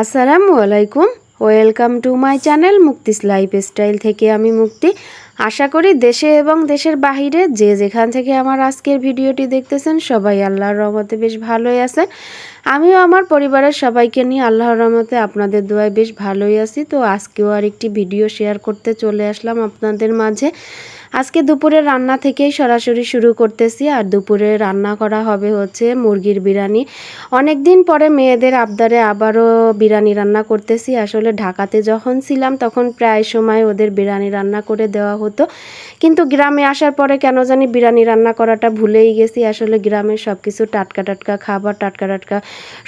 আসসালামু আলাইকুম, welcome to my channel Mukti's lifestyle থেকে আমি মুক্তি। আশা করি দেশে এবং দেশের বাহিরে যে যেখান থেকে আমার আজকের ভিডিওটি দেখতেছেন সবাই আল্লাহর রহমতে বেশ ভালোই আছেন। আমিও আমার পরিবারের সবাইকে নিয়ে আল্লাহর রহমতে আপনাদের দোয়ায় বেশ ভালোই আছি। তো আজকেও আরেকটি ভিডিও শেয়ার করতে চলে আসলাম আপনাদের মাঝে। আজকে দুপুরের রান্না থেকেই সরাসরি শুরু করতেছি। আর দুপুরে রান্না করা হবে হচ্ছে মুরগির বিরিয়ানি। অনেক দিন পরে মেয়েদের আবদারে আবারও বিরিয়ানি রান্না করতেছি। আসলে ঢাকাতে যখন ছিলাম তখন প্রায় সময় ওদের বিরিয়ানি রান্না করে দেওয়া হতো, কিন্তু গ্রামে আসার পরে কেন জানি বিরিয়ানি রান্না করাটা ভুলেই গেছি। আসলে গ্রামের সব কিছু টাটকা টাটকা খাবার, টাটকা টাটকা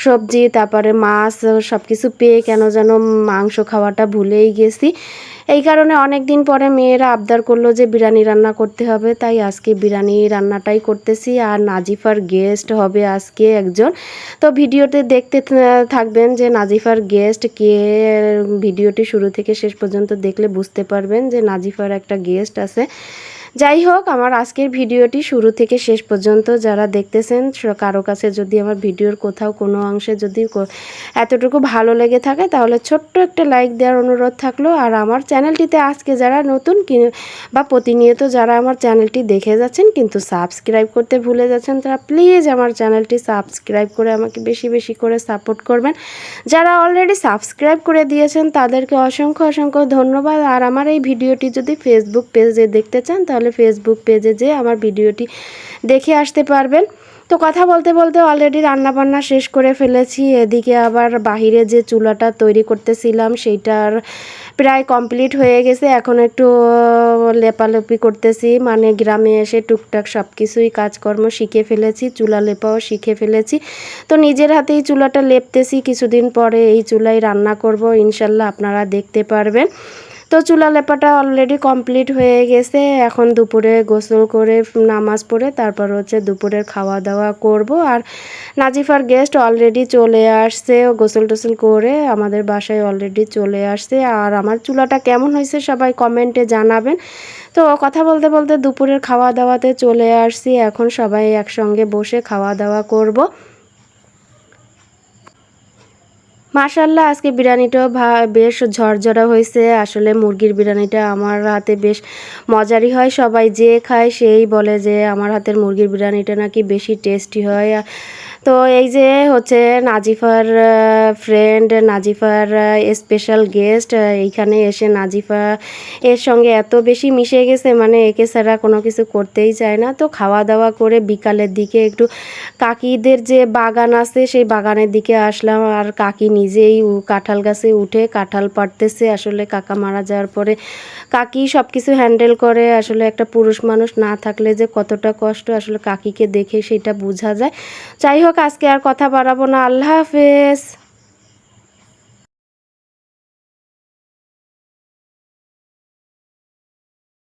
সবজি, তারপরে মাছ সব কিছু পেয়ে কেন যেন মাংস খাওয়াটা ভুলেই গেছি। এই কারণে অনেক দিন পরে মেয়েরা আবদার করলো যে বিরিয়ানি রান্না করতে হবে, তাই আজকে বিরিয়ানি রান্নাটাই করতেছি। আর নাজিফার গেস্ট হবে আজকে একজন। তো ভিডিওতে দেখতে থাকবেন যে নাজিফার গেস্ট কে। ভিডিওটি শুরু থেকে শেষ পর্যন্ত দেখলে বুঝতে পারবেন যে নাজিফার একটা গেস্ট আছে। যাই হোক, আমার আজকের ভিডিওটি শুরু থেকে শেষ পর্যন্ত যারা দেখতেছেন, কারো কাছে যদি আমার ভিডিওর কোথাও কোনো অংশে যদি এতটুকু ভালো লেগে থাকে তাহলে ছোট্ট একটা লাইক দেওয়ার অনুরোধ থাকলো। আর আমার চ্যানেলটিতে আজকে যারা নতুন বা প্রতিনিয়ত যারা আমার চ্যানেলটি দেখে যাচ্ছেন কিন্তু সাবস্ক্রাইব করতে ভুলে যাচ্ছেন, তারা প্লিজ আমার চ্যানেলটি সাবস্ক্রাইব করে আমাকে বেশি বেশি করে সাপোর্ট করবেন। যারা অলরেডি সাবস্ক্রাইব করে দিয়েছেন তাদেরকে অসংখ্য অসংখ্য ধন্যবাদ। আর আমার এই ভিডিওটি যদি ফেসবুক পেজে দেখতে চান তাহলে ফেসবুক পেজে যেয়ে আমার ভিডিওটি দেখে আসতে পারবেন। তো কথা বলতে বলতে অলরেডি রান্নাবান্না শেষ করে ফেলেছি। এদিকে আবার বাহিরে যে চুলাটা তৈরি করতেছিলাম সেইটার প্রায় কমপ্লিট হয়ে গেছে। এখন একটু লেপালেপি করতেছি, মানে গ্রামে এসে টুকটাক সব কিছুই কাজকর্ম শিখে ফেলেছি, চুলা লেপাও শিখে ফেলেছি। তো নিজের হাতেই চুলাটা লেপতেছি। কিছুদিন পরে এই চুলায় রান্না করব ইনশাল্লাহ, আপনারা দেখতে পারবেন। তো চুলা লেপাটা অলরেডি কমপ্লিট হয়ে গেছে। এখন দুপুরে গোসল করে নামাজ পড়ে তারপর হচ্ছে দুপুরের খাওয়া দাওয়া করব। আর নাজিফার গেস্ট অলরেডি চলে আসছে, গোসল টোসল করে আমাদের বাসায় অলরেডি চলে আসছে। আর আমার চুলাটা কেমন হয়েছে সবাই কমেন্টে জানাবেন। তো কথা বলতে বলতে দুপুরের খাওয়া দাওয়াতে চলে আসছি। এখন সবাই একসঙ্গে বসে খাওয়া দাওয়া করব। মাশাল্লাহ, আজকে বিরিয়ানিটাও বেশ ঝরঝরা হয়েছে। আসলে মুরগির বিরিয়ানিটা আমার হাতে বেশ মজারই হয়। সবাই যে খায় সেই বলে যে আমার হাতের মুরগির বিরিয়ানিটা নাকি বেশি টেস্টি হয়। তো এই যে হচ্ছে নাজিফার ফ্রেন্ড, নাজিফার স্পেশাল গেস্ট এইখানে এসে নাজিফা এর সঙ্গে এত বেশি মিশে গেছে, মানে একে ছাড়া কোনো কিছু করতেই চায় না। তো খাওয়া দাওয়া করে বিকালের দিকে একটু কাকিদের যে বাগান আছে সেই বাগানের দিকে আসলাম। আর কাকি নিজেই কাঁঠাল গাছে উঠে কাঁঠাল পাড়তেছে। আসলে কাকা মারা যাওয়ার পরে কাকি সব কিছু হ্যান্ডেল করে। আসলে একটা পুরুষ মানুষ না থাকলে যে কতটা কষ্ট আসলে কাকিকে দেখে সেটা বোঝা যায়। যাই হোক, আজকে আর কথা বাড়াবো না। আল্লাহ হাফেজ।